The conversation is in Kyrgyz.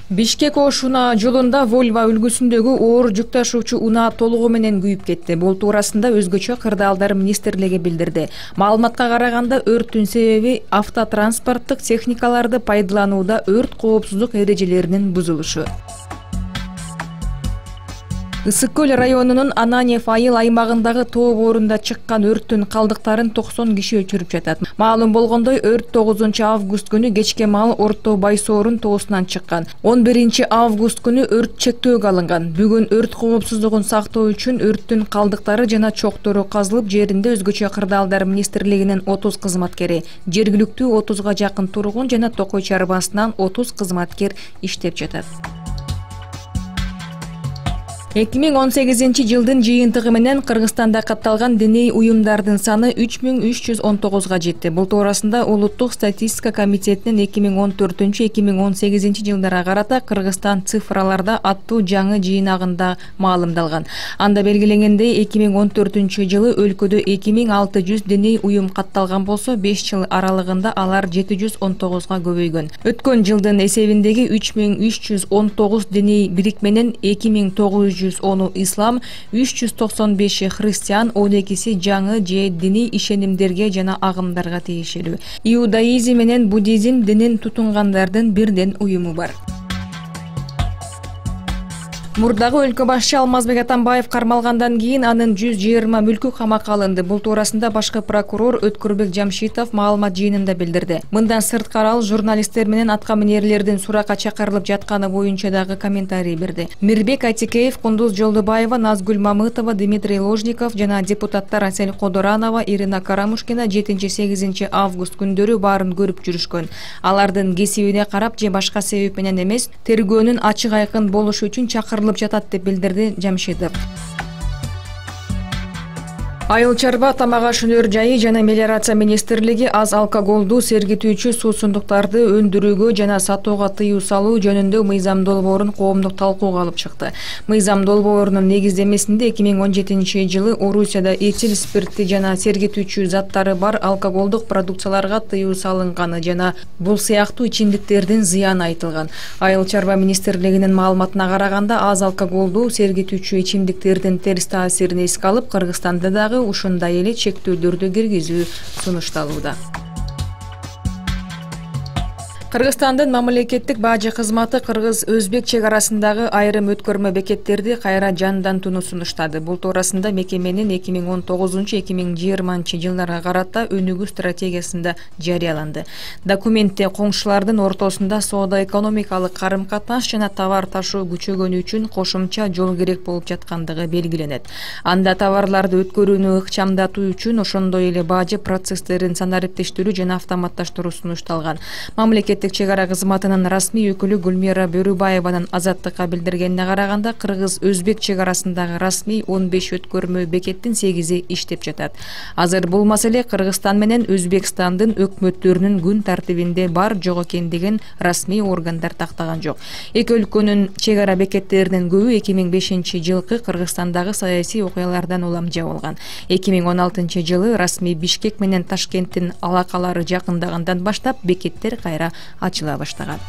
Бишкек-Ош унаа жолунда Volvo үлгүсүндөгү оор жүк ташуучу унаа толугу менен күйүп кетти. Бул туурасында өзгөчө кырдаалдар министрлиги билдирди. Маалыматка караганда өрттүн себеби автотранспорттук техникаларды пайдаланууда өрт коопсуздук эрежелеринин бузулушу. Ысык көл районунун Ананьев айыл аймагындагы тоо боорунда чыккан өрттүн калдыктарын 90 киши өчүрүп жатат. Маалым болгондой, өрт 9 август күнү кечке маал Орто Байсоорун тоосунан чыккан. 11 август күнү өрт чектөөгө алынган. Бүгүн өрт коопсуздугун сактоо үчүн өрттүн калдыктары жана чоктору казылып, жеринде өзгөчө кырдаалдар министрлигинин 30 кызматкери, жергиликтүү 30га жакын тургун жана Токой чарбасынан 30 кызматкер иштеп жатат. 2018 жылдын жыйынтыгы менен Кыргызстанда катталган диний уюмдардын саны 3319га жетти. Бул туурасында Улуттук статистика комитетинин 2014-2018 жылдара карата Кыргызстан цифраларда аттуу жаңы жыйнагында маалымдалган. Анда белгиленгендей, 2014 жылы өлкөдө 2600 диний уюм катталган болсо, 5 жыл аралыгында алар 719га көбөйгөн. Өткөн жылдын эсебиндеги 3319 диний бирикменен 2910 ислам, 395 христиан, 12 жаңы же диний ишенимдерге жана агымдарга тиешелүү. Иудаизм менен буддизм динин тутунгандардын бирден уюму бар. Мурдагы өлкө башчы Алмазбек Атамбаев кармалгандан кийин анын 120 мүлкү камакка алынды. Бул туурасында башкы прокурор Өткөрбек Жамшитов маалымат жыйынында билдирди. Мындан сырткары ал журналисттер менен атка минерлердин суракка чакырылып жатканы боюнча дагы комментарий берди. Мирбек Айтикеев, Кундуз Жолдубаева, Назгүл Мамытова, Дмитрий Ложников жана депутаттар Асель Кодоранова, Ирина Карамушкина 7-8 август күндөрү баарын көрүп жүрүшкөн. Алардын кесибине карап же башка себеп менен эмес, тергөөнүн ачык айкын болушу үчүн чакырылып жатат деп билдирди Жамшитов. Айыл чарба, тамак ашынөр жайы жана мелиорация министрлиги аз алкоголдуу сергитүүчү суусундуктарды өндүрүүгө жана сатууга тыюу салуу жөнүндө мыйзам долбоорун коомдук талкууга алып чыкты. Мыйзам долбоорунун негиздемесинде 2017 жылы Орусияда этил спирти жана сергитүүчү заттары бар алкоголдук продукцияларга тыюу салынганы жана бул сыяктуу ичимдиктердин зыяны айтылган. Айыл чарба министрлигинин маалыматына караганда, аз алкоголдуу сергитүүчү ичимдиктердин терс таасирин эске алып, Кыргызстанда дагы ушундай эле чектөөлөрдү киргизүү сунушталууда. Кыргызстандын мамлекеттик бажы кызматы кыргыз-өзбек чек арасындагы айрым өткөрмө бекеттерди кайра жандантууну сунуштады. Бул туурасында мекеменин 2019-2020 жылдарга карата өнүгүү стратегиясында жарыяланды. Документте коңшулардын ортосунда соода-экономикалык карым-катнаш жана товар ташуу күчөгөнү үчүн кошумча жол керек болуп жаткандыгы белгиленет. Анда товарларды өткөрүүнү ыкчамдатуу үчүн ошондой эле бажы процесстерин санариптештирүү жана автоматташтыруу сунушталган. Мамлекеттик чек ара кызматынын расмий өкүлү Гүлмира Бөрүбаеванын Азаттыкка билдиргенине караганда, кыргыз-өзбек чек арасындагы расмий 15 өткөрмө бекеттин 8-и иштеп жатат. Азыр бул маселе Кыргызстан менен Өзбекстандын өкмөттөрүнүн күн тартибинде бар жок экендигин расмий органдар тактаган жок. Эки өлкөнүн чек ара бекеттеринин көбү 2005 жылкы Кыргызстандагы саясий окуялардан улам жабылган. 2016 жылы расмий Бишкек менен Ташкенттин алакалары жакындагандан баштап бекеттер кайра ачыла баштаган.